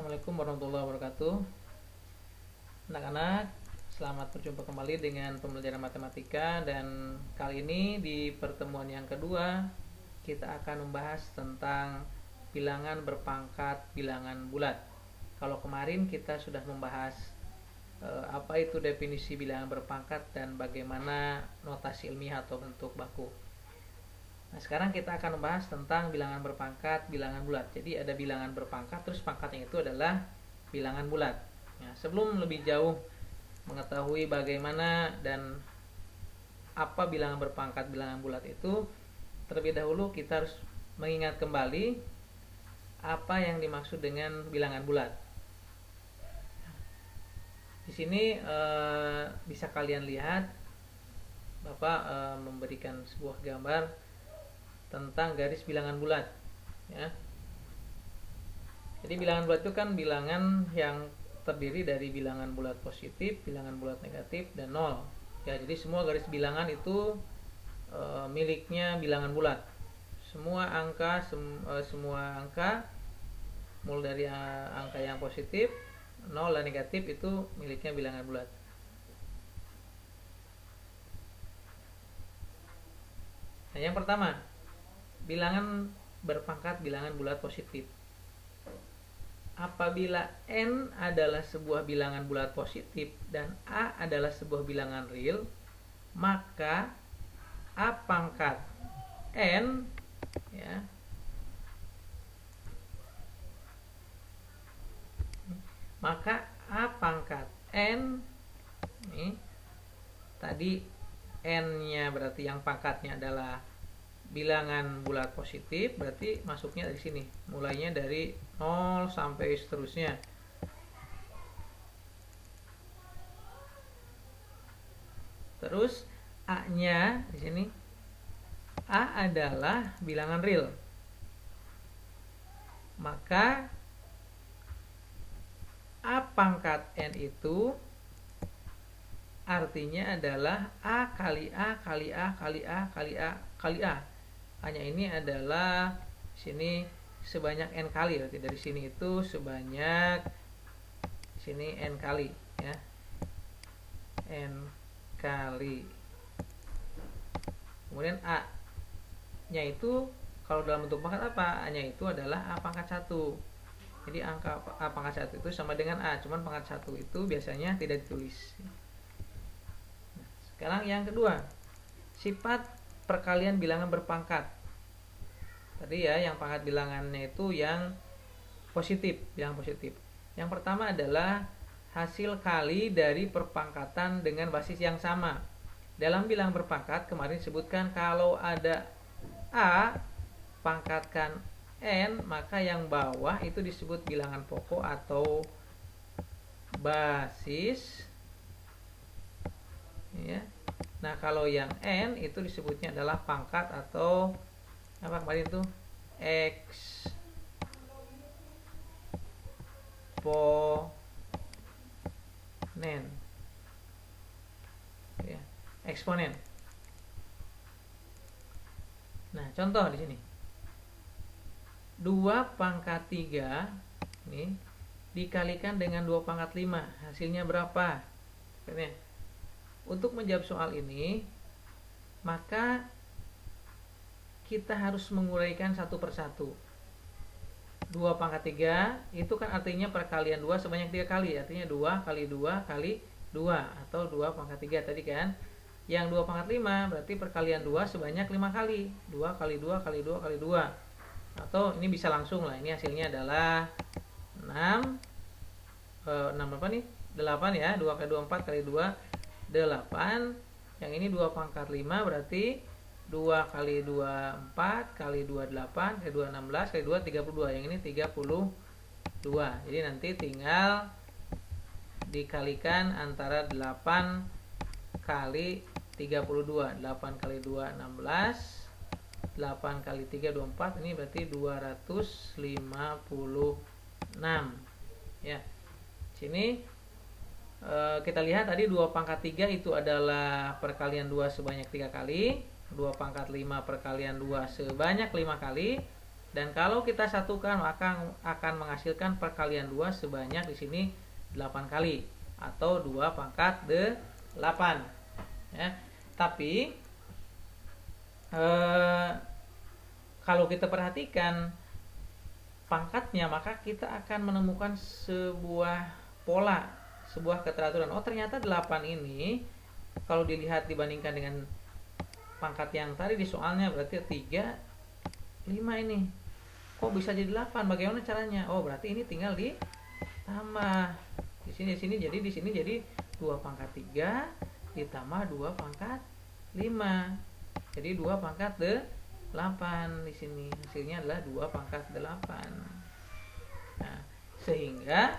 Assalamualaikum warahmatullahi wabarakatuh. Anak-anak, selamat berjumpa kembali dengan pembelajaran matematika. Dan kali ini di pertemuan yang kedua kita akan membahas tentang bilangan berpangkat bilangan bulat. Kalau kemarin kita sudah membahas apa itu definisi bilangan berpangkat dan bagaimana notasi ilmiah atau bentuk baku. Nah, sekarang kita akan membahas tentang bilangan berpangkat bilangan bulat. Jadi ada bilangan berpangkat, terus pangkatnya itu adalah bilangan bulat. Nah, sebelum lebih jauh mengetahui bagaimana dan apa bilangan berpangkat bilangan bulat itu, terlebih dahulu kita harus mengingat kembali apa yang dimaksud dengan bilangan bulat. Di sini bisa kalian lihat, Bapak memberikan sebuah gambar tentang garis bilangan bulat, ya. Jadi bilangan bulat itu kan bilangan yang terdiri dari bilangan bulat positif, bilangan bulat negatif, dan nol. Ya, jadi semua garis bilangan itu miliknya bilangan bulat. Semua angka mulai dari angka yang positif, nol dan negatif itu miliknya bilangan bulat. Nah, yang pertama, bilangan berpangkat bilangan bulat positif. Apabila N adalah sebuah bilangan bulat positif dan A adalah sebuah bilangan real, maka A pangkat N, ya, maka A pangkat N ini tadi N-nya berarti yang pangkatnya adalah bilangan bulat positif, berarti masuknya dari sini, mulainya dari 0 sampai seterusnya. Terus A-nya di sini, A adalah bilangan real, maka A pangkat N itu artinya adalah A kali A kali A kali A kali A kali A. Hanya ini adalah sini sebanyak N kali, berarti dari sini itu sebanyak sini N kali, ya, N kali. Kemudian A nya itu kalau dalam bentuk pangkat apa? A nya itu adalah A pangkat 1. Jadi angka A pangkat 1 itu sama dengan A, cuman pangkat 1 itu biasanya tidak ditulis. Nah, sekarang yang kedua, sifat perkalian bilangan berpangkat. Tadi ya, yang pangkat bilangannya itu yang positif, bilangan positif. Yang pertama adalah hasil kali dari perpangkatan dengan basis yang sama. Dalam bilangan berpangkat kemarin disebutkan kalau ada A pangkatkan N, maka yang bawah itu disebut bilangan pokok atau basis, ya. Nah, kalau yang N itu disebutnya adalah pangkat atau apa kemarin itu? Eksponen. Ya, eksponen. Nah, contoh di sini. 2 pangkat 3 ini dikalikan dengan 2 pangkat 5, hasilnya berapa? Untuk menjawab soal ini, maka kita harus menguraikan satu persatu. 2 pangkat 3 itu kan artinya perkalian 2 sebanyak 3 kali, artinya 2 kali 2 kali 2 atau 2 pangkat 3 tadi kan. Yang 2 pangkat 5 berarti perkalian 2 sebanyak 5 kali, 2 kali 2 kali 2 kali 2. Atau ini bisa langsung lah, ini hasilnya adalah 6 apa nih? 8 ya, 2 kali 2 4 kali 2 8. Yang ini 2 pangkat 5 berarti 2 kali 2 4 kali 2 8 kali 2 16 kali 2 32. Yang ini 32. Jadi nanti tinggal dikalikan antara 8 kali 32. 8 kali 2 16, 8 kali 3 24, ini berarti 256. Ya. Sini kita lihat tadi 2 pangkat 3 itu adalah perkalian 2 sebanyak 3 kali, 2 pangkat 5 perkalian 2 sebanyak 5 kali. Dan kalau kita satukan maka akan menghasilkan perkalian 2 sebanyak di sini 8 kali atau 2 pangkat 8 ya. Tapi kalau kita perhatikan pangkatnya, maka kita akan menemukan sebuah pola, sebuah keteraturan. Oh, ternyata 8 ini kalau dilihat dibandingkan dengan pangkat yang tadi di soalnya berarti 3, 5 ini. Kok bisa jadi 8? Bagaimana caranya? Oh, berarti ini tinggal ditambah. Di sini jadi 2 pangkat 3 ditambah 2 pangkat 5. Jadi 2 pangkat 8 di sini. Hasilnya adalah 2 pangkat 8. Nah, sehingga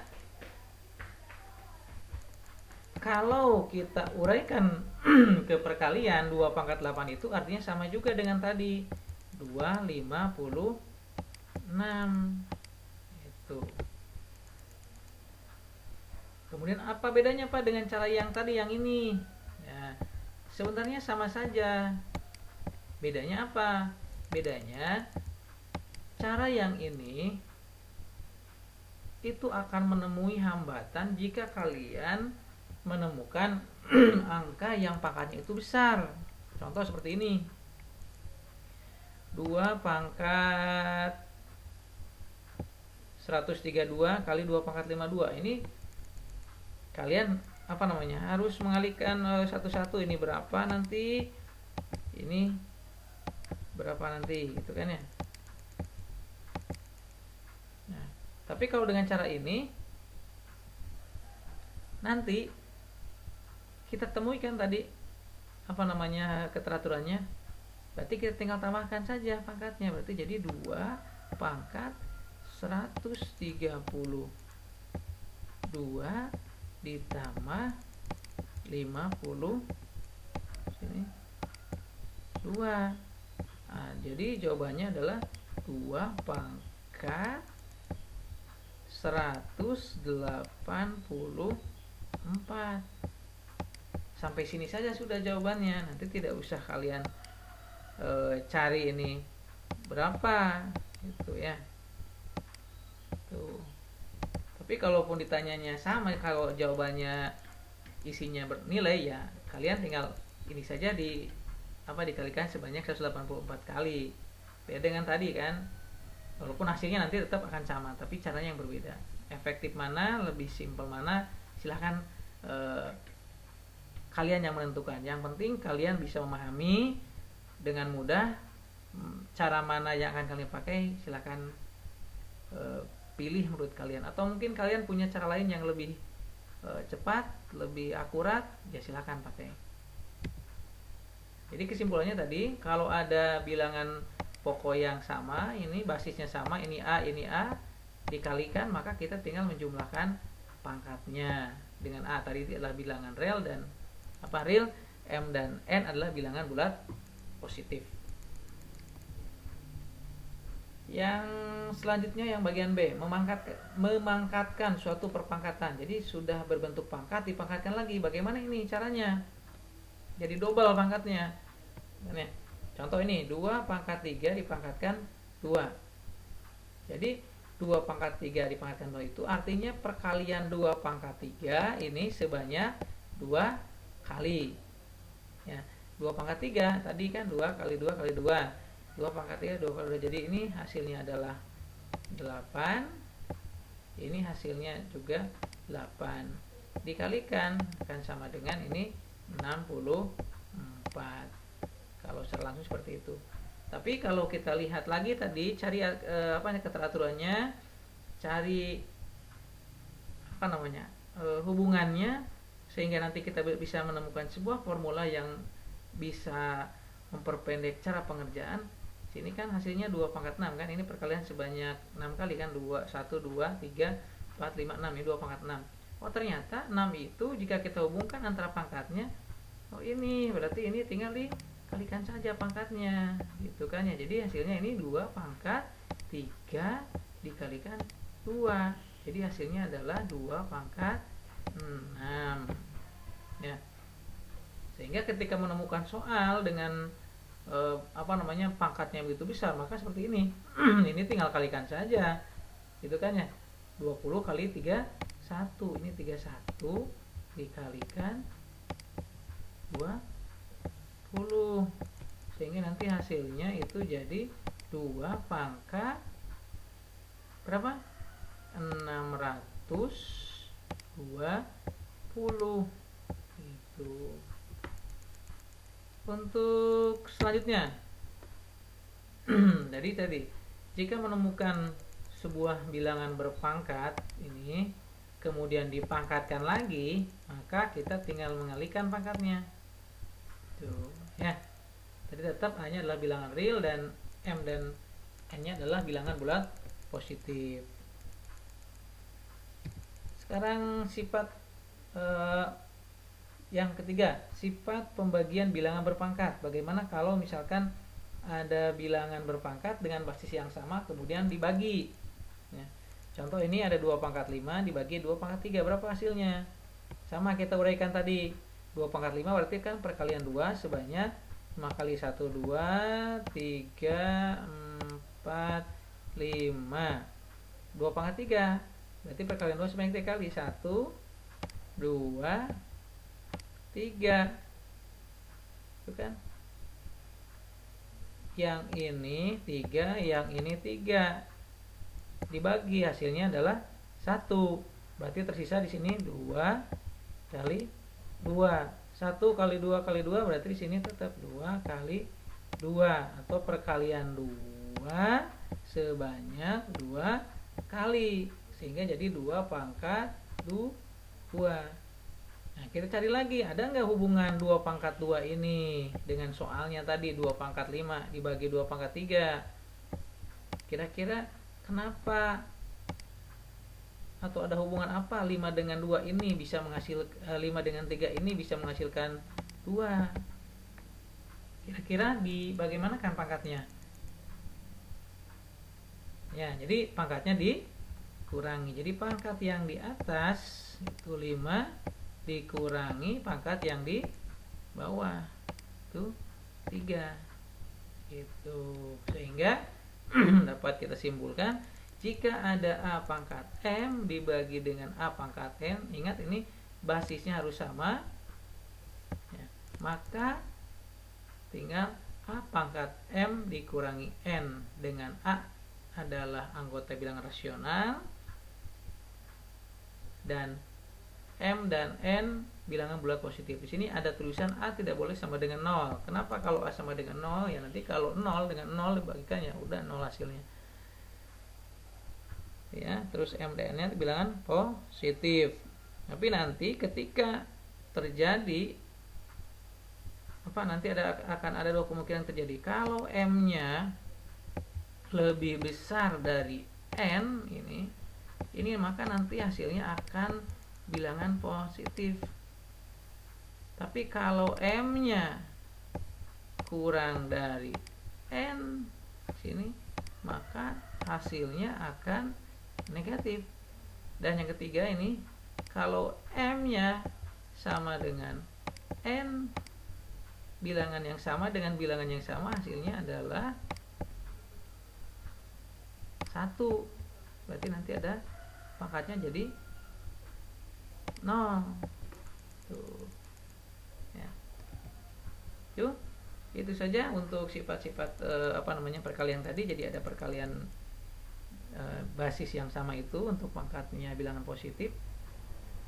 kalau kita uraikan ke perkalian 2 pangkat 8 itu artinya sama juga dengan tadi 256 itu. Kemudian apa bedanya Pak dengan cara yang tadi yang ini? Ya, sebenarnya sama saja. Bedanya apa? Bedanya cara yang ini itu akan menemui hambatan jika kalian menemukan angka yang pangkatnya itu besar. Contoh seperti ini. 2 pangkat 132 kali 2 pangkat 52. Ini kalian harus mengalihkan satu-satu, ini berapa nanti, ini berapa nanti, gitu kan ya. Nah, tapi kalau dengan cara ini nanti kita temui kan tadi keteraturannya, berarti kita tinggal tambahkan saja pangkatnya, berarti jadi 2 pangkat 132 ditambah 50 sini 2. Nah, jadi jawabannya adalah 2 pangkat 184. Sampai sini saja sudah jawabannya. Nanti tidak usah kalian cari ini berapa gitu ya. Tuh. Tapi kalaupun ditanyanya sama, kalau jawabannya isinya bernilai, ya kalian tinggal ini saja dikalikan sebanyak 184 kali. Beda dengan tadi kan. Walaupun hasilnya nanti tetap akan sama, tapi caranya yang berbeda. Efektif mana, lebih simpel mana, silahkan kalian yang menentukan. Yang penting kalian bisa memahami dengan mudah cara mana yang akan kalian pakai. Silahkan pilih menurut kalian, atau mungkin kalian punya cara lain yang lebih cepat, lebih akurat, ya silahkan pakai. Jadi kesimpulannya tadi, kalau ada bilangan pokok yang sama, ini basisnya sama, ini A dikalikan, maka kita tinggal menjumlahkan pangkatnya dengan A tadi adalah bilangan real, dan real, M dan N adalah bilangan bulat positif. Yang selanjutnya yang bagian B, memangkatkan suatu perpangkatan. Jadi sudah berbentuk pangkat, dipangkatkan lagi. Bagaimana ini caranya? Jadi double pangkatnya. Contoh ini 2 pangkat 3 dipangkatkan 2. Jadi 2 pangkat 3 dipangkatkan 2 itu artinya perkalian 2 pangkat 3 ini sebanyak 2 kali. Ya, 2 pangkat 3 tadi kan 2 kali 2 kali 2. 2 pangkat 3 2 kali 2. Jadi ini hasilnya adalah 8. Ini hasilnya juga 8. Dikalikan akan sama dengan ini 64. Kalau secara langsung seperti itu. Tapi kalau kita lihat lagi tadi, cari keteraturannya, cari hubungannya, sehingga nanti kita bisa menemukan sebuah formula yang bisa memperpendek cara pengerjaan. Sini kan hasilnya 2 pangkat 6 kan, ini perkalian sebanyak 6 kali kan, 1, 2, 3, 4, 5, 6, ini 2 pangkat 6. Oh, ternyata 6 itu jika kita hubungkan antara pangkatnya, oh ini berarti ini tinggal dikalikan saja pangkatnya, gitu kan ya. Jadi hasilnya ini 2 pangkat 3 dikalikan 2. Jadi hasilnya adalah 2 pangkat 6. Ya. Sehingga ketika menemukan soal dengan pangkatnya begitu besar, maka seperti ini. Ini tinggal kalikan saja, gitu kan ya. 20 kali 31, ini 31 dikalikan 20, sehingga nanti hasilnya itu jadi 2 pangkat berapa? 620 gitu. Untuk selanjutnya, jadi tadi jika menemukan sebuah bilangan berpangkat ini kemudian dipangkatkan lagi, maka kita tinggal mengalihkan pangkatnya. Tuh, ya. Jadi tetap A-nya adalah bilangan real dan M dan N-nya adalah bilangan bulat positif. Sekarang sifat yang ketiga, sifat pembagian bilangan berpangkat. Bagaimana kalau misalkan ada bilangan berpangkat dengan basis yang sama kemudian dibagi ya. Contoh ini ada 2 pangkat 5 dibagi 2 pangkat 3, berapa hasilnya? Sama kita uraikan tadi, 2 pangkat 5 berarti kan perkalian 2 sebanyak 5 kali 1, 2, 3, 4, 5. 2 pangkat 3 berarti perkalian 2 sebanyak 3 kali 1, 2, 3. Itu kan? Yang ini 3, yang ini 3. Dibagi hasilnya adalah 1. Berarti tersisa di sini 2 kali 2. 1 kali 2 kali 2 berarti di sini tetap 2 kali 2 atau perkalian 2 sebanyak 2 kali, sehingga jadi 2 pangkat 2. Nah, kita cari lagi, ada nggak hubungan 2 pangkat 2 ini dengan soalnya tadi 2 pangkat 5 dibagi 2 pangkat 3. Kira-kira kenapa? Atau ada hubungan apa 5 dengan 2 ini bisa menghasilkan 5 dengan 3 ini bisa menghasilkan 2? Kira-kira bagaimanakan pangkatnya? Ya, jadi pangkatnya dikurangi. Jadi pangkat yang di atas itu 5 dikurangi pangkat yang di bawah itu 3 gitu, sehingga dapat kita simpulkan jika ada A pangkat M dibagi dengan A pangkat N, ingat ini basisnya harus sama ya, maka tinggal A pangkat M dikurangi N dengan A adalah anggota bilangan rasional dan M dan N bilangan bulat positif. Di sini ada tulisan A tidak boleh sama dengan 0. Kenapa kalau A sama dengan 0? Ya nanti kalau 0 dengan 0 dibagikan ya udah 0 hasilnya. Ya, terus M dan N-nya bilangan positif. Tapi nanti ketika terjadi nanti akan ada 2 kemungkinan terjadi. Kalau M-nya lebih besar dari N ini maka nanti hasilnya akan bilangan positif. Tapi kalau M-nya kurang dari N sini, maka hasilnya akan negatif. Dan yang ketiga ini, kalau M-nya sama dengan N, bilangan yang sama dengan bilangan yang sama hasilnya adalah 1. Berarti nanti ada pangkatnya jadi 0. Tuh. Ya. Itu saja untuk sifat-sifat perkalian tadi. Jadi ada perkalian basis yang sama itu untuk pangkatnya bilangan positif.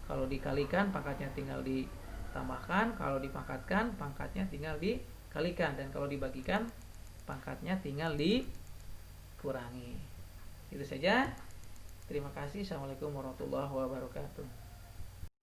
Kalau dikalikan pangkatnya tinggal ditambahkan, kalau dipangkatkan pangkatnya tinggal dikalikan, dan kalau dibagikan pangkatnya tinggal dikurangi. Itu saja. Terima kasih. Assalamualaikum warahmatullahi wabarakatuh.